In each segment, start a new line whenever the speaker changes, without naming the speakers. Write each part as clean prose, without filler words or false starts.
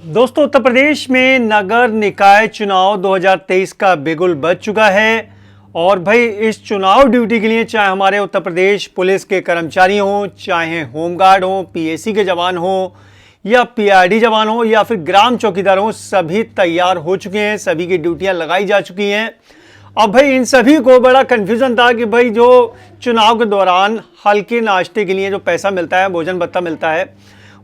दोस्तों, उत्तर प्रदेश में नगर निकाय चुनाव 2023 का बिगुल बज चुका है। और भाई इस चुनाव ड्यूटी के लिए चाहे हमारे उत्तर प्रदेश पुलिस के कर्मचारी हों, चाहे होमगार्ड हों, पीएसी के जवान हों या पीआरडी जवान हों या फिर ग्राम चौकीदार हों, सभी तैयार हो चुके हैं। सभी की ड्यूटियां लगाई जा चुकी हैं। अब भाई इन सभी को बड़ा कन्फ्यूजन था कि भाई जो चुनाव के दौरान हल्के नाश्ते के लिए जो पैसा मिलता है, भोजन भत्ता मिलता है,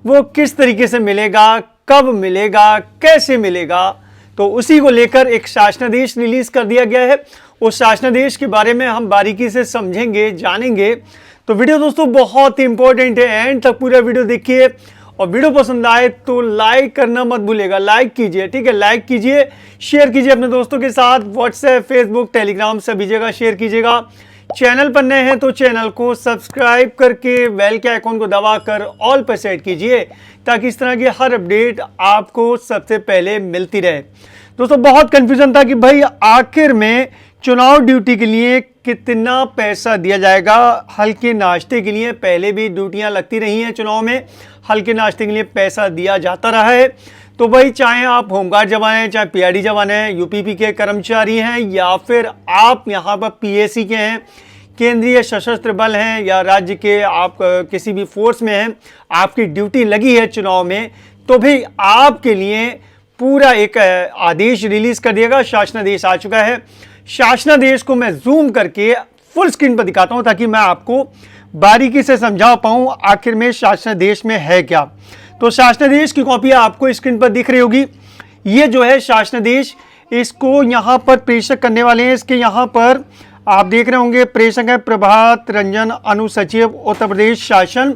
वो किस तरीके से मिलेगा, कब मिलेगा, कैसे मिलेगा। तो उसी को लेकर एक शासनादेश रिलीज कर दिया गया है। उस शासनादेश के बारे में हम बारीकी से समझेंगे, जानेंगे। तो वीडियो दोस्तों बहुत ही इंपॉर्टेंट है, एंड तक पूरा वीडियो देखिए। और वीडियो पसंद आए तो लाइक करना मत भूलिएगा, लाइक कीजिए, ठीक है। लाइक कीजिए, शेयर कीजिए अपने दोस्तों के साथ, व्हाट्सएप, फेसबुक, टेलीग्राम सभी जगह शेयर कीजिएगा। चैनल पर नए हैं तो चैनल को सब्सक्राइब करके बेल के आइकॉन को दबाकर ऑल पर सेट कीजिए, ताकि इस तरह की हर अपडेट आपको सबसे पहले मिलती रहे। दोस्तों बहुत कंफ्यूजन था कि भाई आखिर में चुनाव ड्यूटी के लिए कितना पैसा दिया जाएगा। हल्के नाश्ते के लिए पहले भी ड्यूटियां लगती रही हैं चुनाव में, हल्के नाश्ते के लिए पैसा दिया जाता रहा है। तो भाई चाहे आप होमगार्ड जवान हैं, चाहे पीआरडी जवान हैं, यूपीपी के कर्मचारी हैं, या फिर आप यहाँ पर पीएसी के हैं, केंद्रीय सशस्त्र बल हैं, या राज्य के आप किसी भी फोर्स में हैं, आपकी ड्यूटी लगी है चुनाव में, तो भाई आपके लिए पूरा एक आदेश रिलीज कर दिएगा। शासनादेश आ चुका है। शासनादेश को मैं जूम करके फुल स्क्रीन पर दिखाता हूं, ताकि मैं आपको बारीकी से समझा पाऊं आखिर में शासनादेश में है क्या। तो शासनादेश की कॉपी आपको स्क्रीन पर दिख रही होगी। ये जो है शासनादेश, इसको यहाँ पर प्रेषक करने वाले हैं। इसके यहाँ पर आप देख रहे होंगे, प्रेषक है प्रभात रंजन, अनुसचिव उत्तर प्रदेश शासन,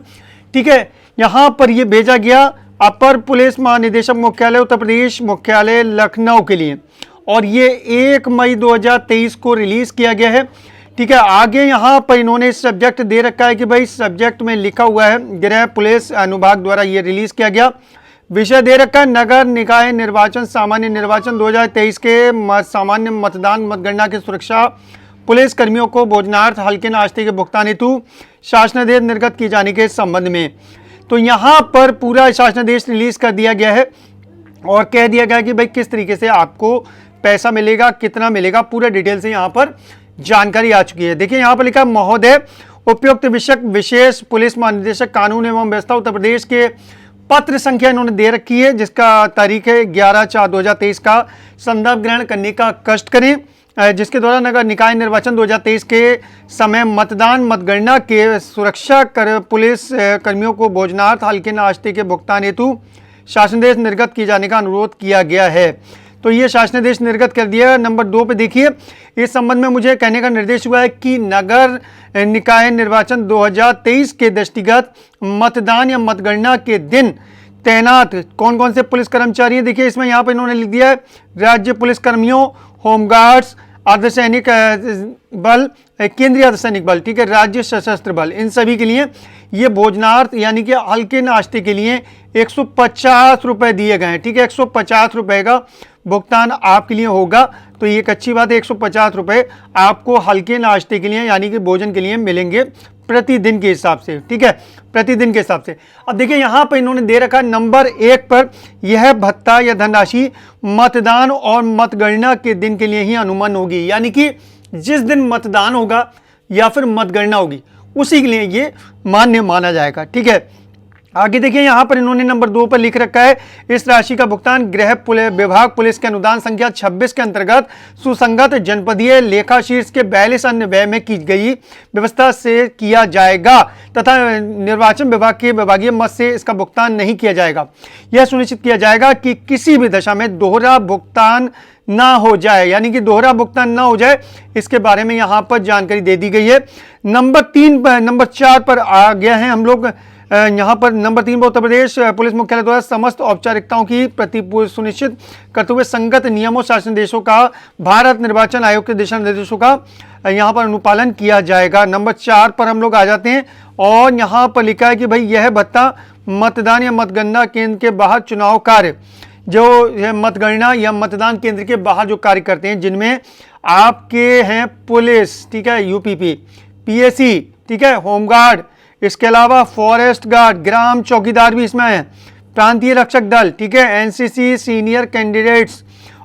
ठीक है। यहाँ पर ये भेजा गया अपर पुलिस महानिदेशक मुख्यालय उत्तर प्रदेश मुख्यालय लखनऊ के लिए, और ये 1 मई 2023 को रिलीज किया गया है, ठीक है। आगे यहाँ पर इन्होंने सब्जेक्ट दे रखा है कि भाई सब्जेक्ट में लिखा हुआ है गृह पुलिस अनुभाग द्वारा ये रिलीज किया गया। विषय दे रखा है नगर निकाय निर्वाचन सामान्य निर्वाचन 2023 के सामान्य मतदान मतगणना की सुरक्षा, पुलिस कर्मियों को भोजनार्थ हल्के नाश्ते के भुगतान हेतु शासनादेश निर्गत किए जाने के संबंध में। तो यहाँ पर पूरा शासनादेश रिलीज कर दिया गया है और कह दिया गया कि भाई किस तरीके से आपको पैसा मिलेगा, कितना मिलेगा, पूरा डिटेल से यहाँ पर जानकारी आ चुकी है। देखिए यहाँ पर लिखा महोदय उपयुक्त विशेष पुलिस महानिदेशक कानून एवं व्यवस्था उत्तर प्रदेश के पत्र संख्या इन्होंने दे रखी है, जिसका तारीख है 11/4/2023 का संदर्भ ग्रहण करने का कष्ट करें, जिसके द्वारा नगर निकाय निर्वाचन 2023 के समय मतदान मतगणना के सुरक्षा कर पुलिस कर्मियों को भोजनार्थ हल्के नाश्ते के भुगतान हेतु शासनादेश निर्गत किए जाने का अनुरोध किया गया है। तो ये शासनादेश निर्गत कर दिया। नंबर 2 पे देखिए, इस संबंध में मुझे कहने का निर्देश हुआ है कि नगर निकाय निर्वाचन 2023 के दृष्टिगत मतदान या मतगणना के दिन तैनात कौन कौन से पुलिस कर्मचारी हैं। देखिए इसमें यहाँ पर इन्होंने लिख दिया है राज्य पुलिस कर्मियों, होमगार्ड्स, अर्धसैनिक बल, केंद्रीय अर्धसैनिक बल, ठीक है, राज्य सशस्त्र बल, इन सभी के लिए ये भोजनार्थ यानी कि हल्के नाश्ते के लिए 150 रुपए दिए गए हैं, ठीक है। 150 रुपए का भुगतान आपके लिए होगा। तो ये एक अच्छी बात है, 150 रुपए आपको हल्के नाश्ते के लिए यानी कि भोजन के लिए मिलेंगे प्रतिदिन के हिसाब से, ठीक है, प्रतिदिन के हिसाब से। अब देखिए यहाँ पर इन्होंने दे रखा नंबर 1 पर, यह भत्ता या धनराशि मतदान और मतगणना के दिन के लिए ही अनुमान होगी, यानी कि जिस दिन मतदान होगा या फिर मतगणना होगी उसी के लिए ये मान्य माना जाएगा, ठीक है। आगे देखिए यहाँ पर इन्होंने नंबर 2 पर लिख रखा है इस राशि का भुगतान गृह विभाग पुलिस के अनुदान संख्या 26 के अंतर्गत सुसंगत जनपदीय लेखा शीर्ष के 42 अन्य व्यय में की गई व्यवस्था से किया जाएगा, तथा निर्वाचन विभाग के विभागीय मद से इसका भुगतान नहीं किया जाएगा। यह सुनिश्चित किया जाएगा कि किसी भी दशा में दोहरा भुगतान ना हो जाए, यानी कि दोहरा भुगतान ना हो जाए, इसके बारे में यहाँ पर जानकारी दे दी गई है। नंबर 4 पर आ गया है हम लोग। यहाँ पर नंबर 3 पर उत्तर प्रदेश पुलिस मुख्यालय द्वारा समस्त औपचारिकताओं की प्रतिपूर्ति सुनिश्चित करते हुए संगत नियमों शासनादेशों का भारत निर्वाचन आयोग के दिशा निर्देशों का यहाँ पर अनुपालन किया जाएगा। नंबर 4 पर हम लोग आ जाते हैं और यहाँ पर लिखा है कि भाई यह भत्ता मतदान या मतगणना केंद्र के बाहर चुनाव कार्य, जो मतगणना या मतदान केंद्र के बाहर जो कार्य करते हैं, जिनमें आपके हैं पुलिस, ठीक है, यूपीपी, पीएसी, ठीक है, होमगार्ड, इसके अलावा फॉरेस्ट गार्ड, ग्राम चौकीदार भी इसमें है, प्रांतीय रक्षक दल, ठीक है, एनसीसी सीनियर कैंडिडेट्स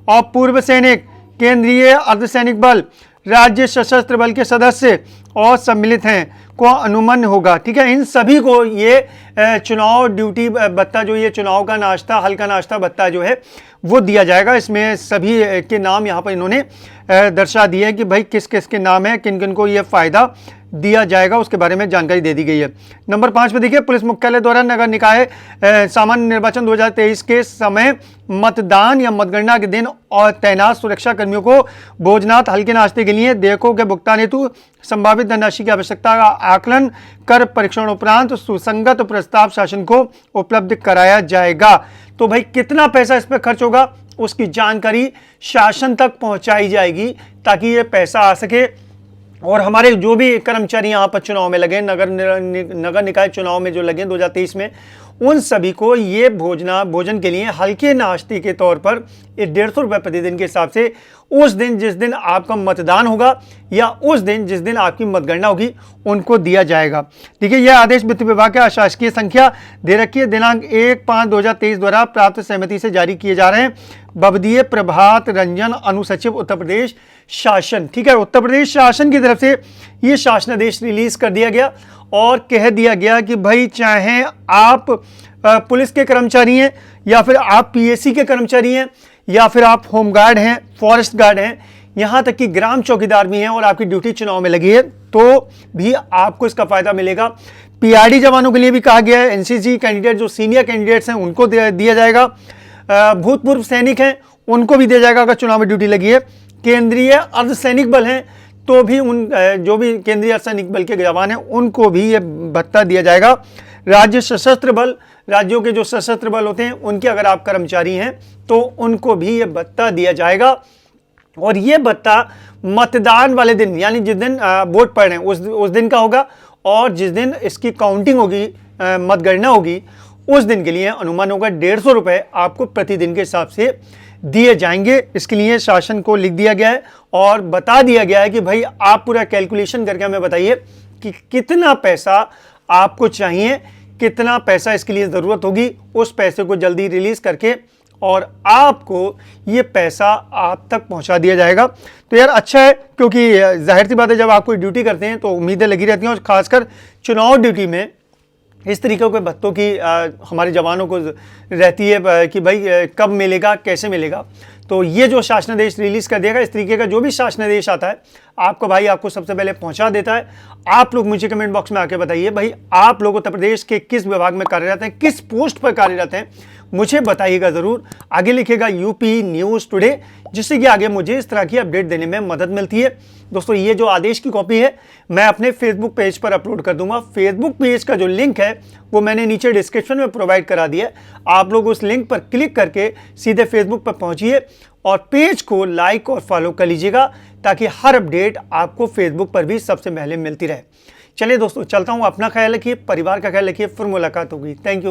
और पूर्व सैनिक, केंद्रीय अर्धसैनिक बल, राज्य सशस्त्र बल के सदस्य और सम्मिलित हैं को अनुमन होगा, ठीक है। इन सभी को ये चुनाव ड्यूटी भत्ता जो ये चुनाव का नाश्ता, हल्का नाश्ता भत्ता जो है वो दिया जाएगा। इसमें सभी के नाम यहाँ पर इन्होंने दर्शा दिए हैं कि भाई किस किस के नाम है, किन किन को ये फायदा दिया जाएगा, उसके बारे में जानकारी दे दी गई है। नंबर 5 पे देखिए, पुलिस मुख्यालय द्वारा नगर निकाय सामान्य निर्वाचन 2023 के समय मतदान या मतगणना के दिन और तैनात सुरक्षा कर्मियों को भोजनात हल्के नाश्ते के लिए देयकों के भुगतान हेतु संभावित धनराशि की आवश्यकता का आकलन कर परीक्षण उपरांत सुसंगत प्रस्ताव शासन को उपलब्ध कराया जाएगा। तो भाई कितना पैसा इस पर खर्च होगा उसकी जानकारी शासन तक पहुंचाई जाएगी ताकि ये पैसा आ सके और हमारे जो भी कर्मचारी यहाँ पर चुनाव में लगे, नगर निकाय चुनाव में जो लगे 2023 में, उन सभी को ये भोजन के लिए हल्के नाश्ते के तौर पर 150 रुपये प्रतिदिन के हिसाब से उस दिन जिस दिन आपका मतदान होगा या उस दिन जिस दिन आपकी मतगणना होगी उनको दिया जाएगा। देखिए, यह आदेश वित्त विभाग के अशासकीय संख्या दे रखी है, दिनांक 1/5/2023 द्वारा प्राप्त सहमति से जारी किए जा रहे हैं। बबदीय प्रभात रंजन, अनुसचिव उत्तर प्रदेश शासन, ठीक है। उत्तर प्रदेश शासन की तरफ से ये शासनादेश रिलीज कर दिया गया और कह दिया गया कि भाई चाहे आप पुलिस के कर्मचारी हैं या फिर आप पीएससी के कर्मचारी हैं या फिर आप होमगार्ड हैं, फॉरेस्ट गार्ड हैं, यहाँ तक कि ग्राम चौकीदार भी हैं और आपकी ड्यूटी चुनाव में लगी है तो भी आपको इसका फायदा मिलेगा। पीआरडी जवानों के लिए भी कहा गया है, एनसीसी कैंडिडेट जो सीनियर कैंडिडेट्स हैं उनको दिया जाएगा, भूतपूर्व सैनिक हैं उनको भी दिया जाएगा अगर चुनाव में ड्यूटी लगी है, केंद्रीय अर्धसैनिक बल हैं तो भी उन जो भी केंद्रीय अर्धसैनिक बल के जवान हैं उनको भी ये भत्ता दिया जाएगा। राज्य सशस्त्र बल, राज्यों के जो सशस्त्र बल होते हैं उनके अगर आप कर्मचारी हैं तो उनको भी ये भत्ता दिया जाएगा और ये भत्ता मतदान वाले दिन यानी जिस दिन वोट पड़ रहे हैं उस दिन का होगा और जिस दिन इसकी काउंटिंग होगी, मतगणना होगी, उस दिन के लिए अनुमान होगा 150 रुपये आपको प्रतिदिन के हिसाब से दिए जाएंगे। इसके लिए शासन को लिख दिया गया है और बता दिया गया है कि भाई आप पूरा कैलकुलेशन करके हमें बताइए कि कितना पैसा आपको चाहिए, कितना पैसा इसके लिए ज़रूरत होगी, उस पैसे को जल्दी रिलीज़ करके और आपको ये पैसा आप तक पहुंचा दिया जाएगा। तो यार अच्छा है, क्योंकि जाहिर सी बात है जब आप कोई ड्यूटी करते हैं तो उम्मीदें लगी रहती हैं और ख़ासकर चुनाव ड्यूटी में इस तरीके के भत्तों की हमारे जवानों को रहती है कि भाई कब मिलेगा, कैसे मिलेगा। तो ये जो शासनादेश रिलीज़ कर देगा, इस तरीके का जो भी शासनादेश आता है आपको भाई आपको सबसे पहले पहुंचा देता है। आप लोग मुझे कमेंट बॉक्स में आके बताइए भाई आप लोग उत्तर प्रदेश के किस विभाग में कार्यरत हैं, किस पोस्ट पर कार्यरत हैं, मुझे बताइएगा ज़रूर। आगे लिखिएगा यूपी न्यूज़ टुडे, जिससे कि आगे मुझे इस तरह की अपडेट देने में मदद मिलती है। दोस्तों, ये जो आदेश की कॉपी है मैं अपने फेसबुक पेज पर अपलोड कर दूंगा। फेसबुक पेज का जो लिंक है वो मैंने नीचे डिस्क्रिप्शन में प्रोवाइड करा दिया है। आप लोग उस लिंक पर क्लिक करके सीधे फेसबुक पर पहुंचिए और पेज को लाइक और फॉलो कर लीजिएगा ताकि हर अपडेट आपको फेसबुक पर भी सबसे पहले मिलती रहे। चलिए दोस्तों, चलता हूँ। अपना ख्याल रखिए, परिवार का ख्याल रखिए, फिर मुलाकात होगी। Thank you.